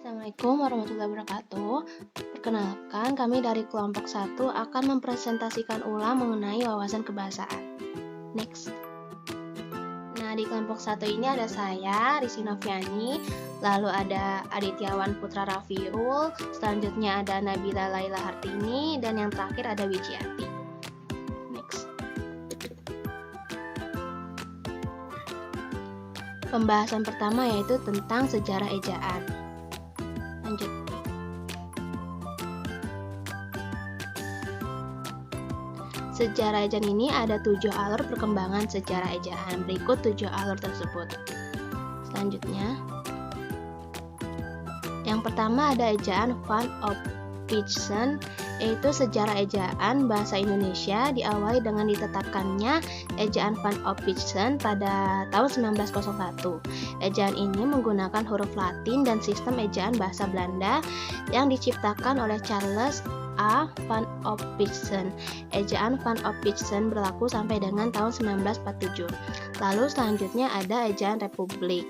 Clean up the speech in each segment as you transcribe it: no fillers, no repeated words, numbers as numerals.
Assalamualaikum warahmatullahi wabarakatuh. Perkenalkan, kami dari kelompok 1 akan mempresentasikan ulang mengenai wawasan kebahasaan. Next. Nah, di kelompok 1 ini ada saya, Risi Noviani, lalu ada Adityawan Putra Rafiul, selanjutnya ada Nabila Laila Hartini, dan yang terakhir ada Wijiati. Next. Pembahasan pertama yaitu tentang sejarah ejaan. Lanjut. Sejarah ejaan ini ada 7 alur perkembangan sejarah ejaan. Berikut 7 alur tersebut. Selanjutnya, yang pertama ada ejaan Van Oppissen, yaitu sejarah ejaan bahasa Indonesia diawali dengan ditetapkannya ejaan Van Oppissen pada tahun 1901. Ejaan ini menggunakan huruf Latin dan sistem ejaan bahasa Belanda yang diciptakan oleh Charles A. Van Oppissen. Ejaan Van Oppissen berlaku sampai dengan tahun 1947. Lalu selanjutnya ada ejaan Republik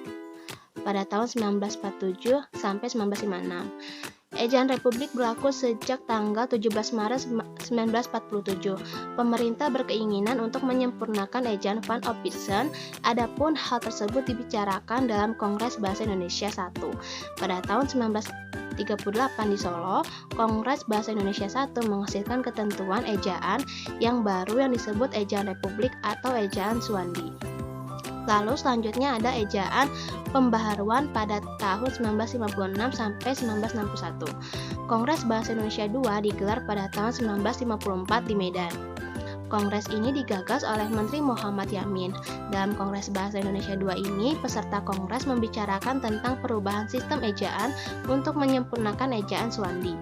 pada tahun 1947 sampai 1956. Ejaan Republik berlaku sejak tanggal 17 Maret 1947. Pemerintah berkeinginan untuk menyempurnakan ejaan Van Oppissen, adapun hal tersebut dibicarakan dalam Kongres Bahasa Indonesia I. Pada tahun 1938 di Solo, Kongres Bahasa Indonesia I menghasilkan ketentuan ejaan yang baru yang disebut ejaan Republik atau ejaan Suwandi. Lalu selanjutnya ada ejaan pembaharuan pada tahun 1956 sampai 1961. Kongres Bahasa Indonesia II digelar pada tahun 1954 di Medan. Kongres ini digagas oleh Menteri Muhammad Yamin. Dalam Kongres Bahasa Indonesia II ini, peserta kongres membicarakan tentang perubahan sistem ejaan untuk menyempurnakan ejaan Suwandi.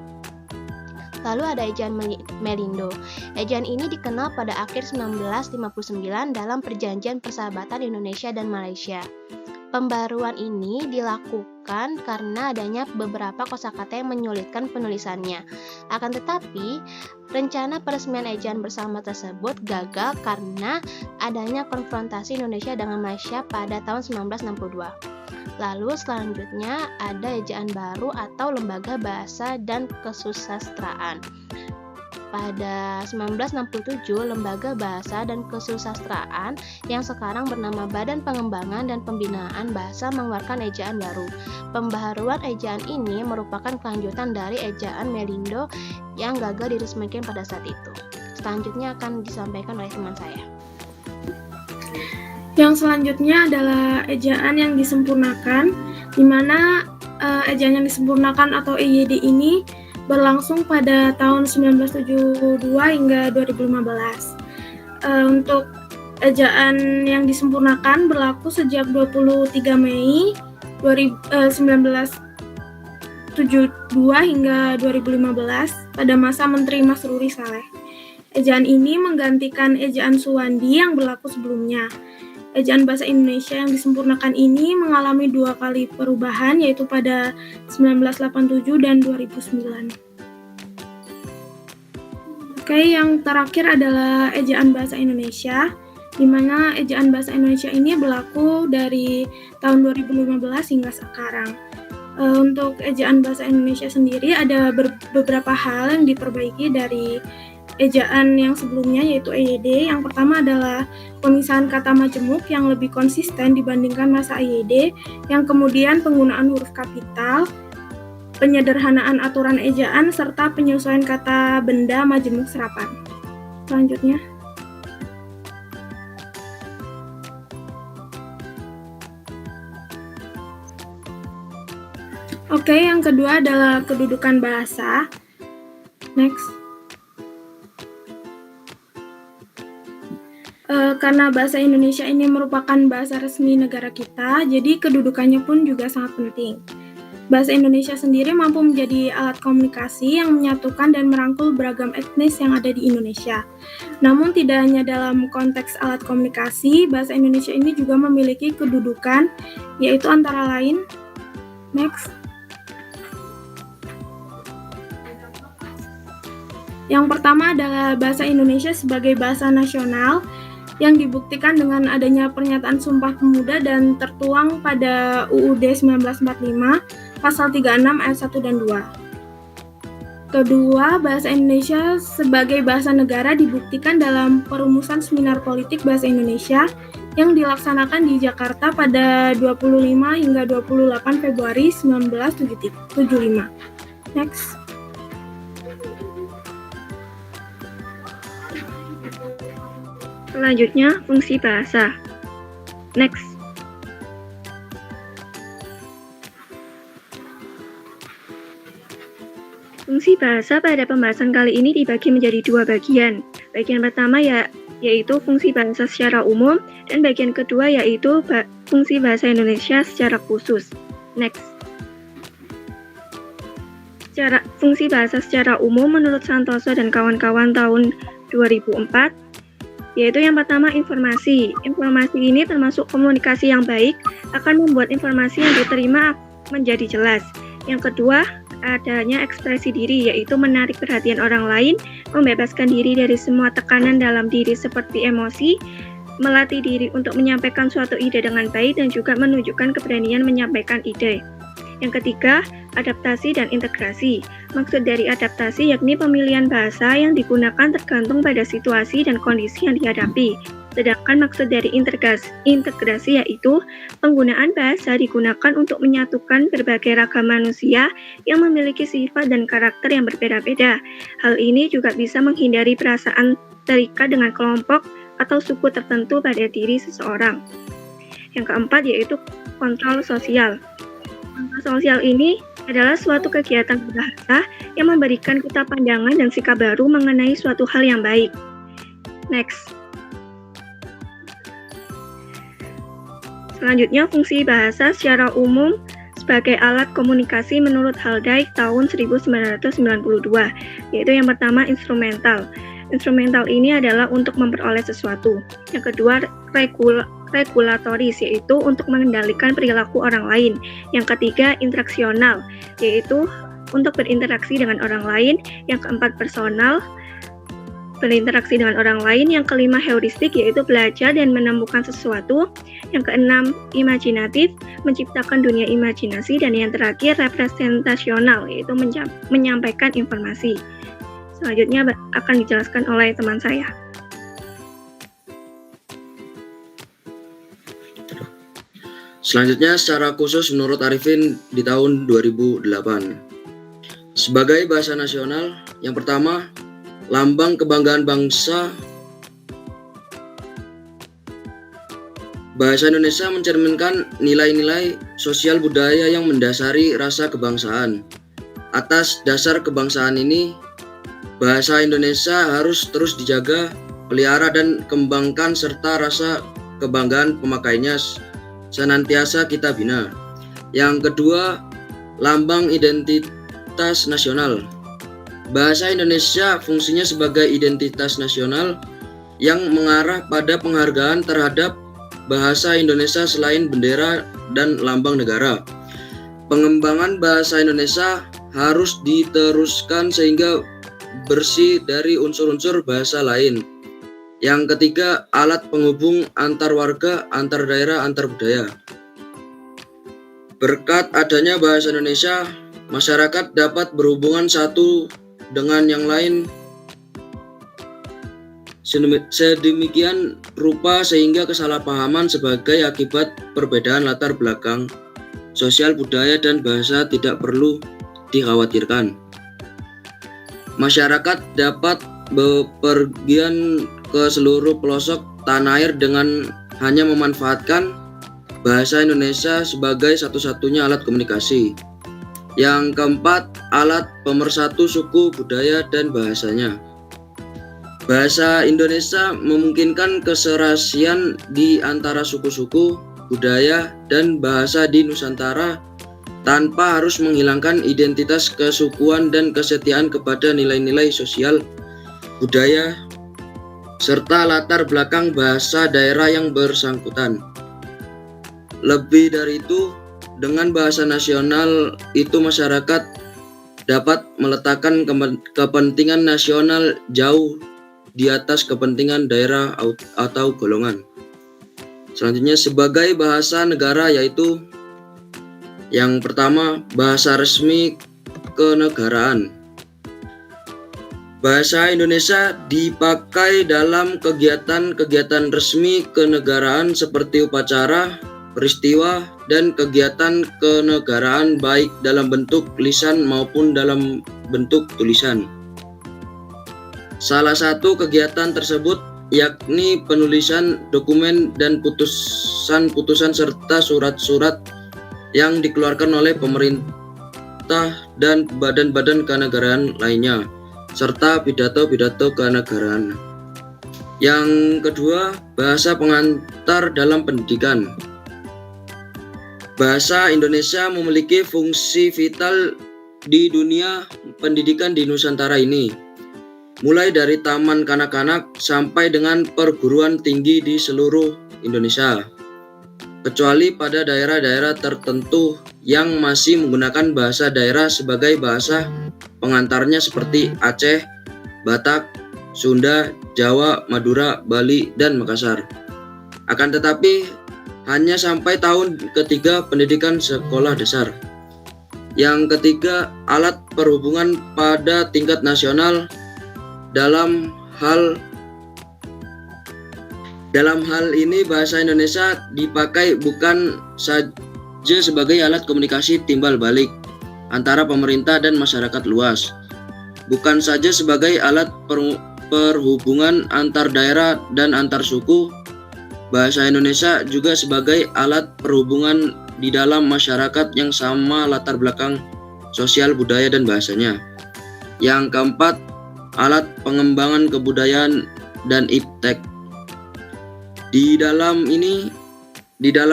Lalu ada ejaan Melindo. Ejaan ini dikenal pada akhir 1959 dalam Perjanjian Persahabatan Indonesia dan Malaysia. Pembaruan ini dilakukan karena adanya beberapa kosakata yang menyulitkan penulisannya. Akan tetapi, rencana peresmian ejaan bersama tersebut gagal karena adanya konfrontasi Indonesia dengan Malaysia pada tahun 1962. Lalu selanjutnya ada ejaan baru atau Lembaga Bahasa dan Kesusastraan. Pada 1967, Lembaga Bahasa dan Kesusastraan yang sekarang bernama Badan Pengembangan dan Pembinaan Bahasa mengeluarkan ejaan baru. Pembaharuan ejaan ini merupakan kelanjutan dari ejaan Melindo yang gagal diresmikan pada saat itu. Selanjutnya akan disampaikan oleh teman saya. Yang selanjutnya adalah ejaan yang disempurnakan, di mana ejaan yang disempurnakan atau EYD ini berlangsung pada tahun 1972 hingga 2015. Untuk ejaan yang disempurnakan berlaku sejak 23 Mei 1972 hingga 2015 pada masa Menteri Masruri Saleh. Ejaan ini menggantikan ejaan Suwandi yang berlaku sebelumnya. Ejaan Bahasa Indonesia yang disempurnakan ini mengalami 2 kali perubahan, yaitu pada 1987 dan 2009. Oke, yang terakhir adalah ejaan Bahasa Indonesia, di mana ejaan Bahasa Indonesia ini berlaku dari tahun 2015 hingga sekarang. Untuk ejaan Bahasa Indonesia sendiri ada beberapa hal yang diperbaiki dari ejaan yang sebelumnya, yaitu EYD. Yang pertama adalah pemisahan kata majemuk yang lebih konsisten dibandingkan masa EYD, yang kemudian penggunaan huruf kapital, penyederhanaan aturan ejaan, serta penyesuaian kata benda majemuk serapan. Selanjutnya. Oke, yang kedua adalah kedudukan bahasa. Next. Karena bahasa Indonesia ini merupakan bahasa resmi negara kita, jadi kedudukannya pun juga sangat penting. Bahasa Indonesia sendiri mampu menjadi alat komunikasi yang menyatukan dan merangkul beragam etnis yang ada di Indonesia. Namun tidak hanya dalam konteks alat komunikasi, bahasa Indonesia ini juga memiliki kedudukan, yaitu antara lain, next. Yang pertama adalah bahasa Indonesia sebagai bahasa nasional, yang dibuktikan dengan adanya pernyataan Sumpah Pemuda dan tertuang pada UUD 1945 pasal 36 ayat 1 dan 2. Kedua, bahasa Indonesia sebagai bahasa negara dibuktikan dalam perumusan Seminar Politik Bahasa Indonesia yang dilaksanakan di Jakarta pada 25 hingga 28 Februari 1975. Next. Selanjutnya, fungsi bahasa. Next. Fungsi bahasa pada pembahasan kali ini dibagi menjadi dua bagian. Bagian pertama yaitu fungsi bahasa secara umum, dan bagian kedua yaitu fungsi bahasa Indonesia secara khusus. Next. Fungsi bahasa secara umum menurut Santoso dan kawan-kawan tahun 2004, yaitu yang pertama informasi. Informasi ini termasuk komunikasi yang baik, akan membuat informasi yang diterima menjadi jelas. Yang kedua, adanya ekspresi diri, yaitu menarik perhatian orang lain, membebaskan diri dari semua tekanan dalam diri seperti emosi, melatih diri untuk menyampaikan suatu ide dengan baik, dan juga menunjukkan keberanian menyampaikan ide. Yang ketiga, adaptasi dan integrasi. Maksud dari adaptasi yakni pemilihan bahasa yang digunakan tergantung pada situasi dan kondisi yang dihadapi. Sedangkan maksud dari integrasi yaitu penggunaan bahasa digunakan untuk menyatukan berbagai ragam manusia yang memiliki sifat dan karakter yang berbeda-beda. Hal ini juga bisa menghindari perasaan terikat dengan kelompok atau suku tertentu pada diri seseorang. Yang keempat yaitu kontrol sosial. Kontrol sosial ini adalah suatu kegiatan berbahasa yang memberikan kita pandangan dan sikap baru mengenai suatu hal yang baik. Next. Selanjutnya, fungsi bahasa secara umum sebagai alat komunikasi menurut Haldane tahun 1992, yaitu yang pertama instrumental. Instrumental ini adalah untuk memperoleh sesuatu. Yang kedua, regulatoris, yaitu untuk mengendalikan perilaku orang lain. Yang ketiga, interaksional, yaitu untuk berinteraksi dengan orang lain. Yang keempat, personal, berinteraksi dengan orang lain. Yang kelima, heuristik, yaitu belajar dan menemukan sesuatu. Yang keenam, imajinatif, menciptakan dunia imajinasi. Dan yang terakhir, representasional, yaitu menyampaikan informasi. Selanjutnya akan dijelaskan oleh teman saya. Selanjutnya secara khusus menurut Arifin di tahun 2008. Sebagai bahasa nasional, yang pertama, lambang kebanggaan bangsa. Bahasa Indonesia mencerminkan nilai-nilai sosial budaya yang mendasari rasa kebangsaan. Atas dasar kebangsaan ini, bahasa Indonesia harus terus dijaga, pelihara dan kembangkan serta rasa kebanggaan pemakainya senantiasa kita bina. Yang kedua, lambang identitas nasional. Bahasa Indonesia fungsinya sebagai identitas nasional yang mengarah pada penghargaan terhadap bahasa Indonesia selain bendera dan lambang negara. Pengembangan bahasa Indonesia harus diteruskan sehingga bersih dari unsur-unsur bahasa lain. Yang ketiga, alat penghubung antar warga, antar daerah, antar budaya. Berkat adanya bahasa Indonesia, masyarakat dapat berhubungan satu dengan yang lain sedemikian rupa sehingga kesalahpahaman sebagai akibat perbedaan latar belakang sosial, budaya, dan bahasa tidak perlu dikhawatirkan. Masyarakat dapat bepergian ke seluruh pelosok tanah air dengan hanya memanfaatkan bahasa Indonesia sebagai satu-satunya alat komunikasi. Yang keempat, alat pemersatu suku, budaya, dan bahasanya. Bahasa Indonesia memungkinkan keserasian di antara suku-suku, budaya, dan bahasa di Nusantara tanpa harus menghilangkan identitas kesukuan dan kesetiaan kepada nilai-nilai sosial, budaya, serta latar belakang bahasa daerah yang bersangkutan. Lebih dari itu, dengan bahasa nasional itu masyarakat dapat meletakkan kepentingan nasional jauh di atas kepentingan daerah atau golongan. Selanjutnya, sebagai bahasa negara, yaitu Yang pertama, bahasa resmi kenegaraan. Bahasa Indonesia dipakai dalam kegiatan-kegiatan resmi kenegaraan seperti upacara, peristiwa, dan kegiatan kenegaraan baik dalam bentuk lisan maupun dalam bentuk tulisan. Salah satu kegiatan tersebut yakni penulisan dokumen dan putusan-putusan serta surat-surat yang dikeluarkan oleh pemerintah dan badan-badan kenegaraan lainnya, serta pidato-pidato kenegaraan. Yang kedua, bahasa pengantar dalam pendidikan. Bahasa Indonesia memiliki fungsi vital di dunia pendidikan di Nusantara ini, mulai dari taman kanak-kanak sampai dengan perguruan tinggi di seluruh Indonesia, kecuali pada daerah-daerah tertentu yang masih menggunakan bahasa daerah sebagai bahasa pengantarnya seperti Aceh, Batak, Sunda, Jawa, Madura, Bali, dan Makassar. Akan tetapi, hanya sampai tahun ketiga pendidikan sekolah dasar. Yang ketiga, alat perhubungan pada tingkat nasional. Dalam hal ini bahasa Indonesia dipakai bukan saja sebagai alat komunikasi timbal balik antara pemerintah dan masyarakat luas, bukan saja sebagai alat perhubungan antar daerah dan antar suku. Bahasa Indonesia juga sebagai alat perhubungan di dalam masyarakat yang sama latar belakang sosial, budaya, dan bahasanya. Yang keempat, alat pengembangan kebudayaan dan iptek. Di dalam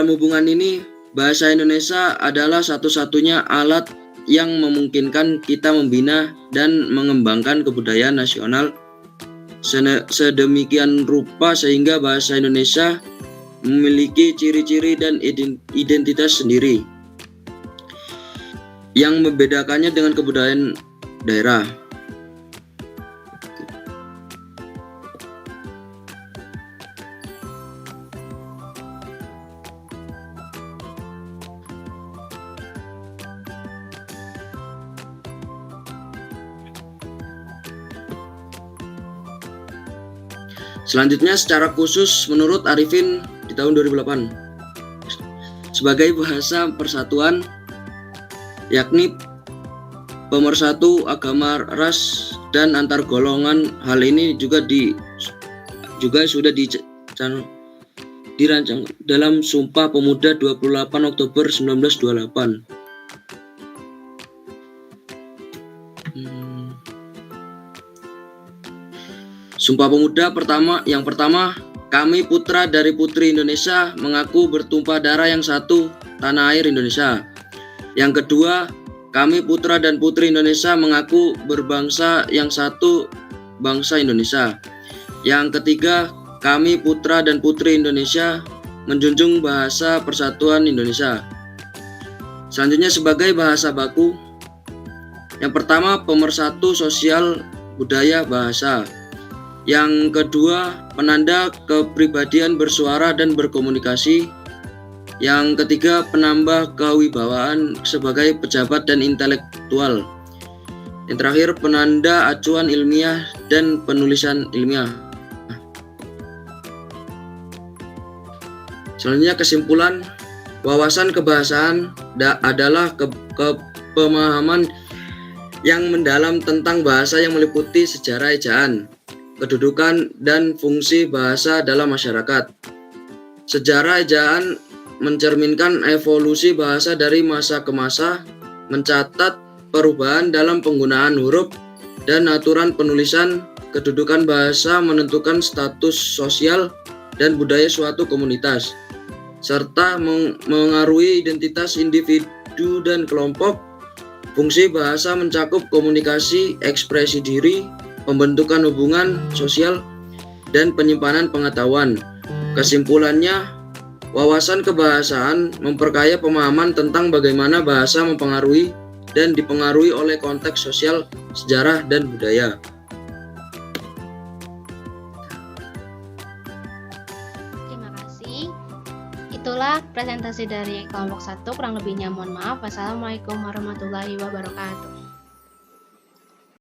hubungan ini, bahasa Indonesia adalah satu-satunya alat yang memungkinkan kita membina dan mengembangkan kebudayaan nasional sedemikian rupa sehingga bahasa Indonesia memiliki ciri-ciri dan identitas sendiri yang membedakannya dengan kebudayaan daerah. Selanjutnya, secara khusus menurut Arifin di tahun 2008 sebagai bahasa persatuan, yakni pemersatu agama, ras, dan antar golongan. Hal ini juga sudah dirancang dalam Sumpah Pemuda 28 Oktober 1928. Sumpah Pemuda yang pertama, kami putra dari putri Indonesia mengaku bertumpah darah yang satu, tanah air Indonesia. Yang kedua, kami putra dan putri Indonesia mengaku berbangsa yang satu, bangsa Indonesia. Yang ketiga, kami putra dan putri Indonesia menjunjung bahasa persatuan Indonesia. Selanjutnya sebagai bahasa baku, yang pertama pemersatu sosial, budaya, bahasa. Yang kedua, penanda kepribadian bersuara dan berkomunikasi. Yang ketiga, penambah kewibawaan sebagai pejabat dan intelektual. Yang terakhir, penanda acuan ilmiah dan penulisan ilmiah. Selanjutnya kesimpulan, wawasan kebahasaan adalah pemahaman yang mendalam tentang bahasa yang meliputi sejarah ejaan, kedudukan, dan fungsi bahasa dalam masyarakat. Sejarah ejaan mencerminkan evolusi bahasa dari masa ke masa, mencatat perubahan dalam penggunaan huruf dan aturan penulisan. Kedudukan bahasa menentukan status sosial dan budaya suatu komunitas, serta mengaruhi identitas individu dan kelompok. Fungsi bahasa mencakup komunikasi, ekspresi diri, pembentukan hubungan sosial, dan penyimpanan pengetahuan. Kesimpulannya, wawasan kebahasaan memperkaya pemahaman tentang bagaimana bahasa mempengaruhi dan dipengaruhi oleh konteks sosial, sejarah, dan budaya. Terima kasih. Itulah presentasi dari kelompok 1, kurang lebihnya mohon maaf. Wassalamualaikum warahmatullahi wabarakatuh.